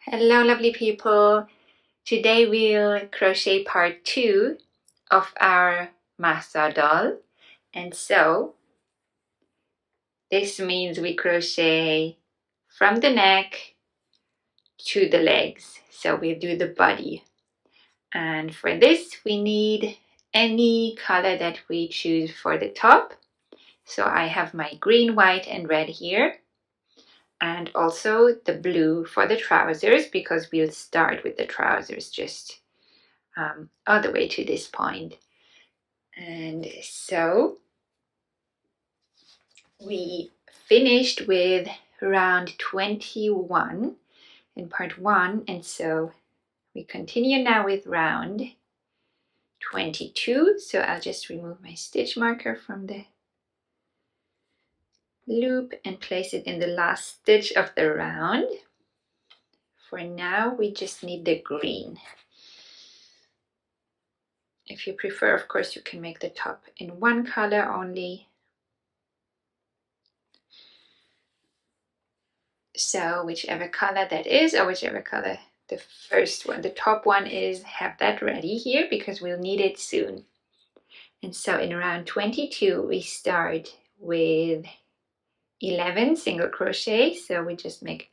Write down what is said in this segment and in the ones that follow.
Hello lovely people, today we'll crochet part 2 of our Mahsa doll, and so this means we crochet from the neck to the legs, so we'll do the body. And for this we need any color that we choose for the top. So I have my green, white and red here, and also the blue for the trousers, because we'll start with the trousers just all the way to this point. And so we finished with round 21 in part 1, and so we continue now with round 22. So I'll just remove my stitch marker from the loop and place it in the last stitch of the round. For now we just need the green. If you prefer, of course, you can make the top in one color only. So whichever color that is, or whichever color the first one, the top one is, have that ready here because we'll need it soon. And so in round 22 we start with 11 single crochet. So we just make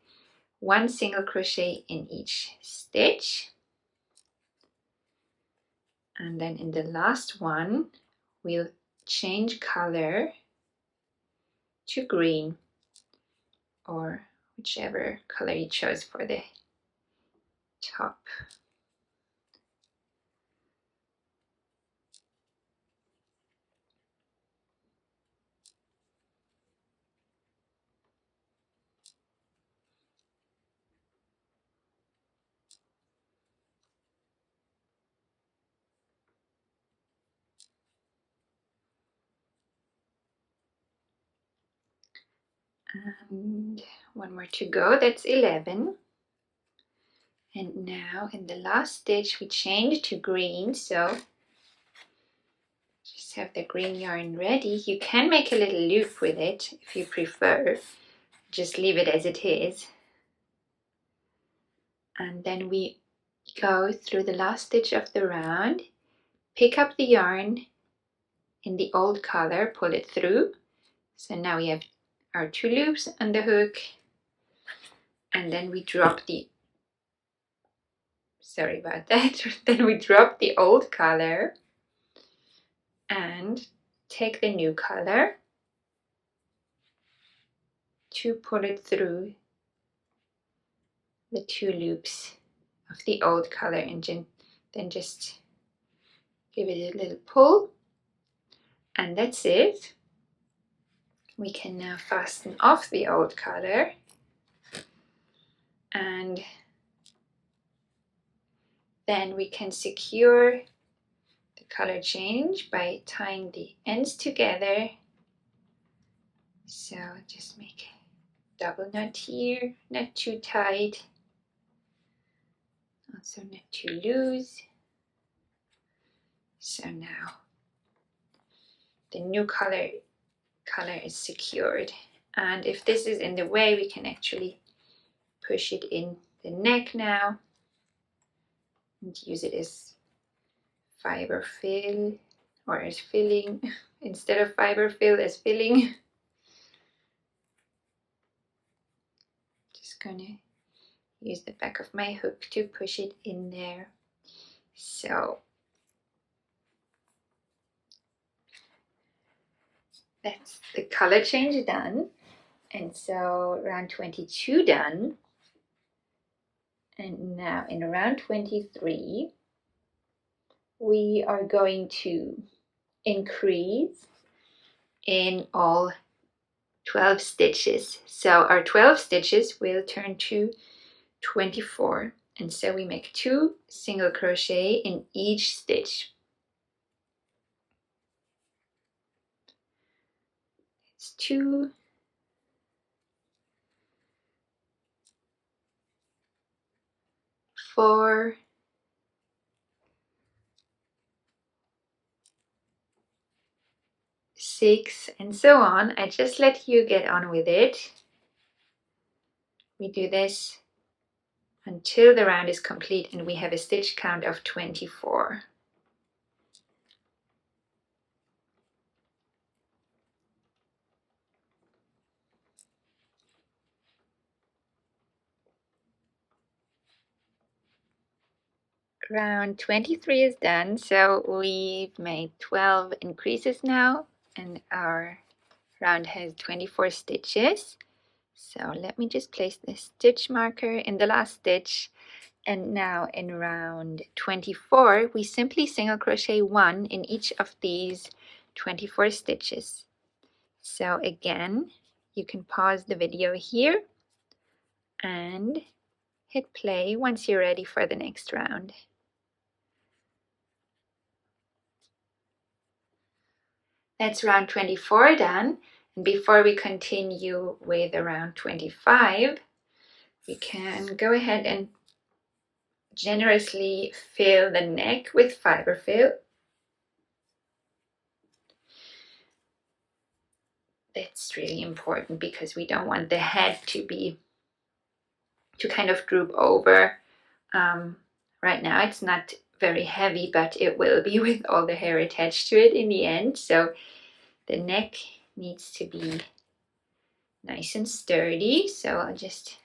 1 single crochet in each stitch, and then in the last one we'll change color to green, or whichever color you chose for the top. And one more to go, that's 11. And now in the last stitch we change to green, so just have the green yarn ready. You can make a little loop with it if you prefer, just leave it as it is. And then we go through the last stitch of the round, pick up the yarn in the old color, pull it through. So now we have our 2 loops on the hook, and then we drop the, sorry about that, then we drop the old color and take the new color to pull it through the 2 loops of the old color, and then just give it a little pull, and that's it. We can now fasten off the old color, and then we can secure the color change by tying the ends together. So just make a double knot here, not too tight, also not too loose. So now the new color is secured, and if this is in the way we can actually push it in the neck now and use it as fiber fill, or as filling instead of fiber fill, as filling. Just gonna use the back of my hook to push it in there. So that's the color change done, and so round 22 done. And now in round 23 we are going to increase in all 12 stitches. So our 12 stitches will turn to 24, and so we make 2 single crochet in each stitch. It's 2, 4, 6, and so on. I just let you get on with it. We do this until the round is complete and we have a stitch count of 24. Round 23 is done, so we've made 12 increases now, and our round has 24 stitches. So let me just place the stitch marker in the last stitch, and now in round 24 we simply single crochet 1 in each of these 24 stitches. So again, you can pause the video here and hit play once you're ready for the next round. That's round 24 done. And before we continue with round 25, we can go ahead and generously fill the neck with fiber fill. That's really important because we don't want the head to kind of droop over. Right now it's not very heavy, but it will be with all the hair attached to it in the end. So the neck needs to be nice and sturdy. So I'll just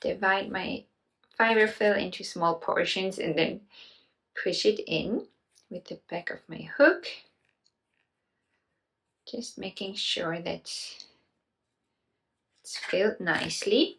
divide my fiber fill into small portions and then push it in with the back of my hook. Just making sure that it's filled nicely.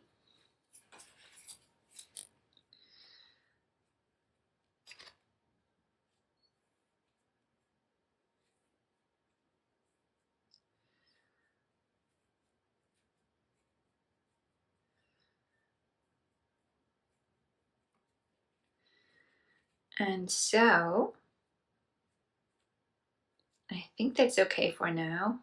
And so I think that's okay for now.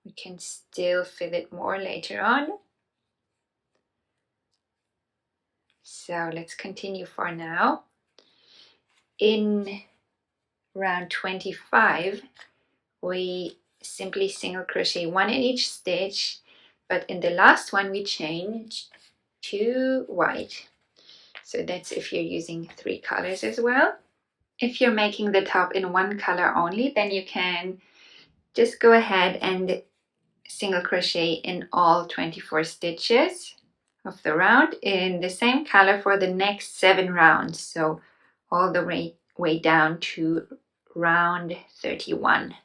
We can still fill it more later on. So let's continue for now. In round 25, we simply single crochet 1 in each stitch, but in the last one we change to white. So that's if you're using 3 colors as well. If you're making the top in 1 color only, then you can just go ahead and single crochet in all 24 stitches of the round in the same color for the next 7 rounds. So all the way down to round 31.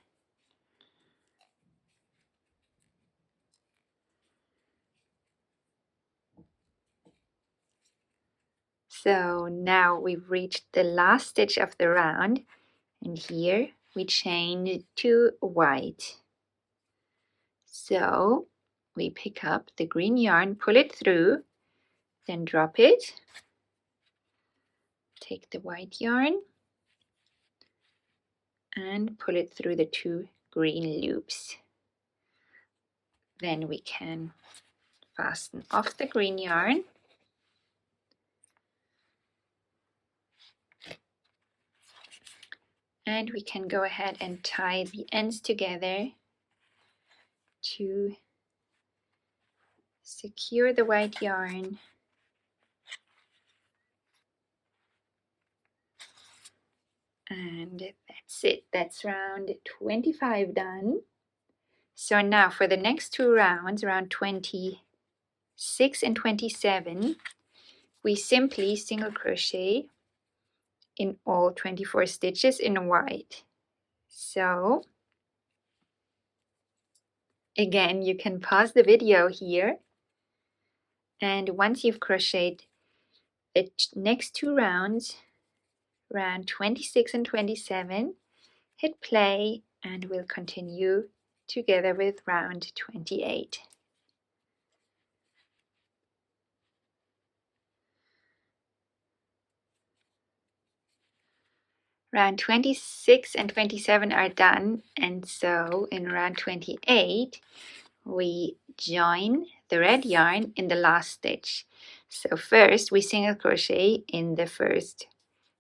So now we've reached the last stitch of the round, and here we change to white. So we pick up the green yarn, pull it through, then drop it, take the white yarn and pull it through the 2 green loops. Then we can fasten off the green yarn. And we can go ahead and tie the ends together to secure the white yarn. And that's it. That's round 25 done. So now for the next 2 rounds, round 26 and 27, we simply single crochet in all 24 stitches in white. So again, you can pause the video here, and once you've crocheted the next 2 rounds, round 26 and 27, hit play and we'll continue together with round 28. Round 26 and 27 are done, and so in round 28 we join the red yarn in the last stitch. So first we single crochet in the first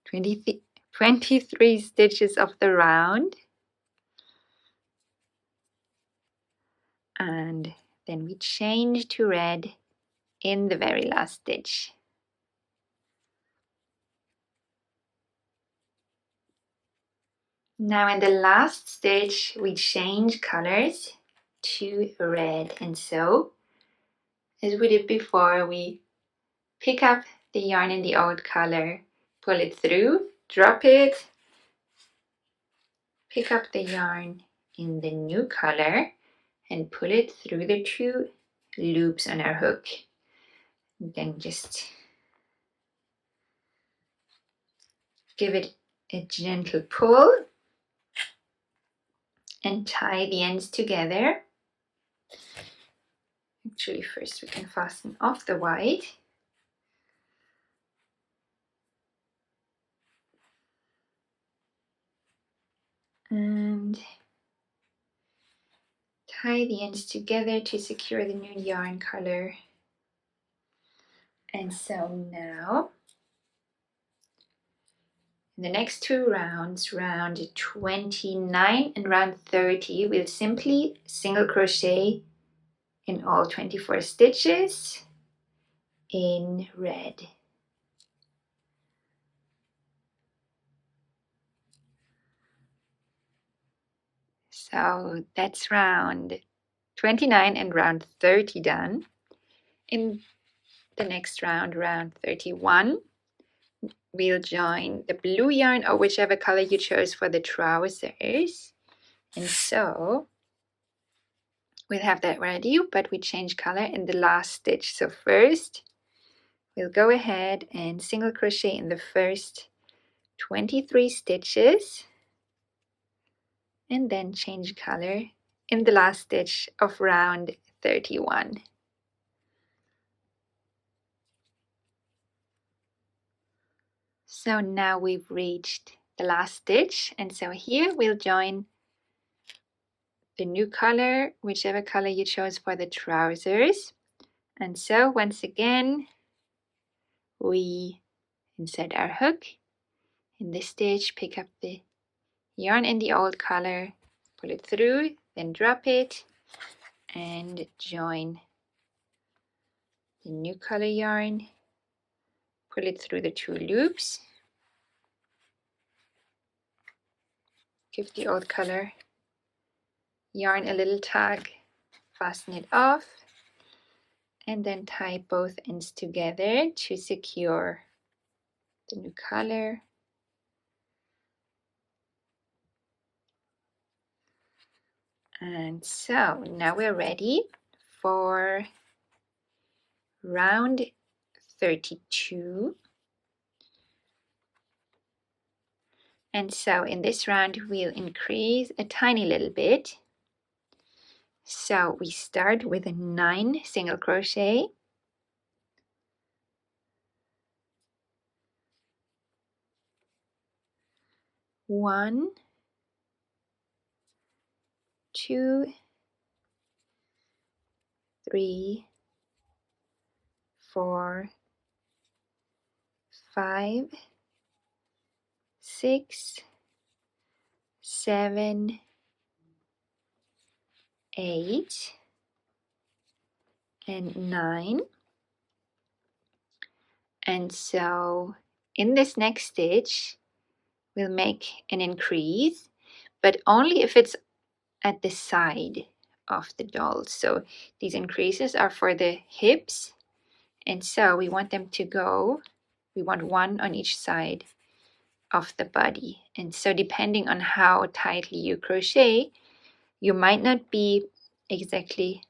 23 stitches of the round, and then we change to red in the very last stitch. Now in the last stitch we change colors to red, and so as we did before, we pick up the yarn in the old color, pull it through, drop it, pick up the yarn in the new color and pull it through the 2 loops on our hook. And then just give it a gentle pull and tie the ends together. Actually, first we can fasten off the white. And tie the ends together to secure the new yarn color. And so now, in the next 2 rounds, round 29 and round 30, we'll simply single crochet in all 24 stitches in red. So that's round 29 and round 30 done. In the next round, round 31, we'll join the blue yarn or whichever color you chose for the trousers. And so we'll have that ready, but we change color in the last stitch. So first, we'll go ahead and single crochet in the first 23 stitches and then change color in the last stitch of round 31. So now we've reached the last stitch, and so here we'll join the new color, whichever color you chose for the trousers. And so once again, we insert our hook in this stitch, pick up the yarn in the old color, pull it through, then drop it and join the new color yarn, pull it through the 2 loops, give the old color yarn a little tug, fasten it off, and then tie both ends together to secure the new color. And so now we're ready for round 32. And so in this round we'll increase a tiny little bit. So we start with a 9 single crochet, 1, 2, 3, 4, 5, 6, 7, 8, and 9. And so in this next stitch we'll make an increase, but only if it's at the side of the doll. So these increases are for the hips, and so we want them to go, we want 1 on each side of the body. And so depending on how tightly you crochet, you might not be exactly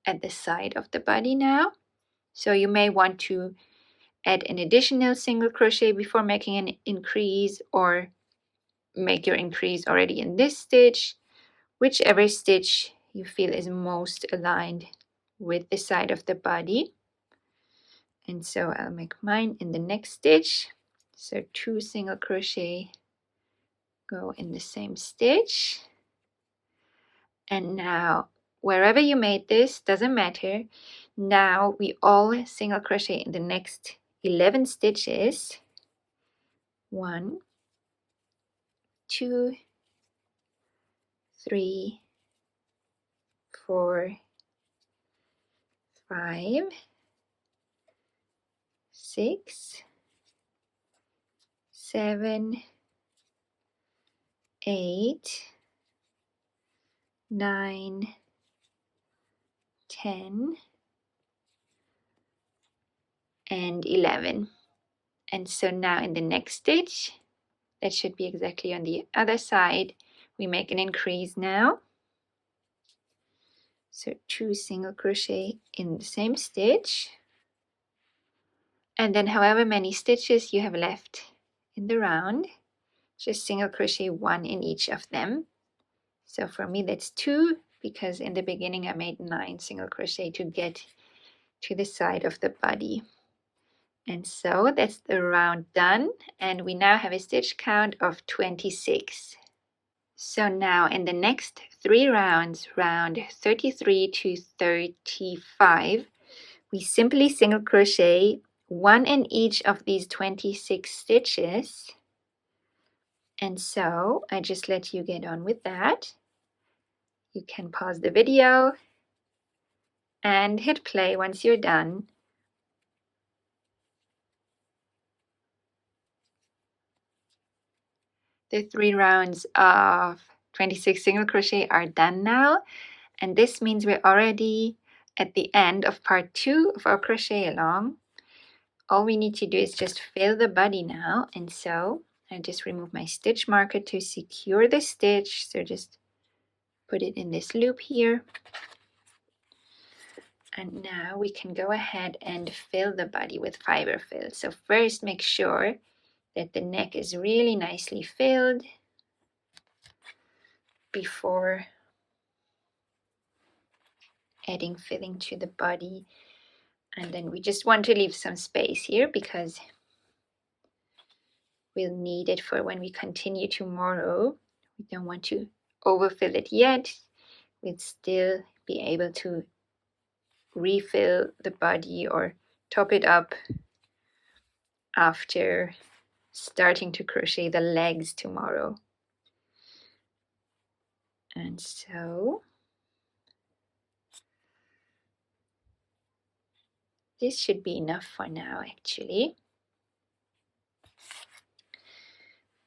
at the side of the body now. So you may want to add an additional single crochet before making an increase, or make your increase already in this stitch, whichever stitch you feel is most aligned with the side of the body. And so I'll make mine in the next stitch. So 2 single crochet go in the same stitch. And now wherever you made this, doesn't matter. Now we all single crochet in the next 11 stitches. 1, 2, 3, 4, 5, 6, 7, 8, 9, 10, and 11. And so now in the next stitch, that should be exactly on the other side, we make an increase now. So 2 single crochet in the same stitch, and then however many stitches you have left in the round, just single crochet 1 in each of them. So for me that's 2, because in the beginning I made 9 single crochet to get to the side of the body. And so that's the round done, and we now have a stitch count of 26. So now in the next 3 rounds, round 33 to 35, we simply single crochet 1 in each of these 26 stitches. And so I just let you get on with that. You can pause the video and hit play once you're done. The 3 rounds of 26 single crochet are done now, and this means we're already at the end of part 2 of our crochet along. All we need to do is just fill the body now, and so I just remove my stitch marker to secure the stitch. So just put it in this loop here, and now we can go ahead and fill the body with fiber fill. So first make sure that the neck is really nicely filled before adding filling to the body. And then we just want to leave some space here because we'll need it for when we continue tomorrow. We don't want to overfill it yet. We'll still be able to refill the body or top it up after starting to crochet the legs tomorrow. And so this should be enough for now, actually.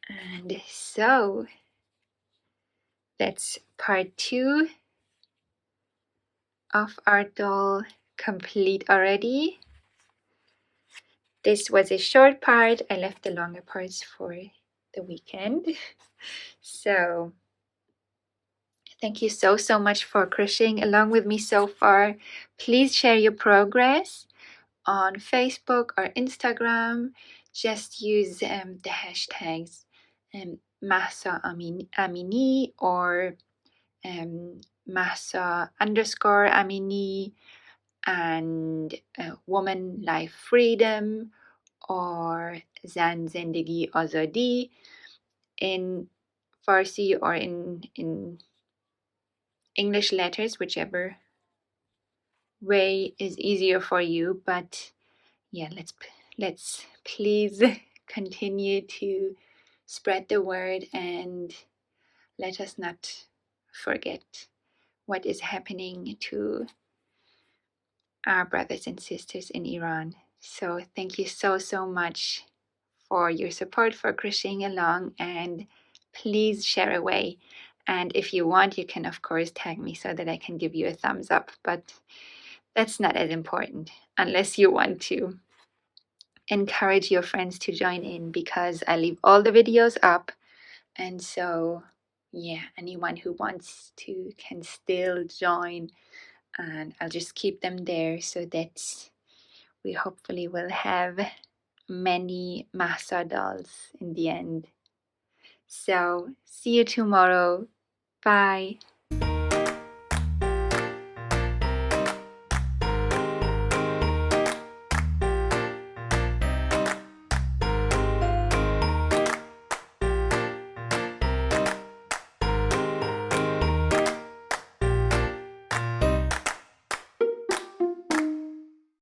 And so that's part 2 of our doll complete already. This was a short part. I left the longer parts for the weekend. So thank you so much for crocheting along with me so far. Please share your progress on Facebook or Instagram. Just use the hashtags Mahsa Amini or Mahsa _Amini and Woman Life Freedom or Zan Zindagi Azadi in Farsi or in English letters, whichever way is easier for you. But yeah, let's please continue to spread the word and let us not forget what is happening to our brothers and sisters in Iran. So thank you so much for your support for crocheting along, and please share away. And if you want, you can of course tag me so that I can give you a thumbs up, but that's not as important unless you want to encourage your friends to join in, because I leave all the videos up, and so yeah, anyone who wants to can still join, and I'll just keep them there so that we hopefully will have many Mahsa dolls in the end. So see you tomorrow. Bye.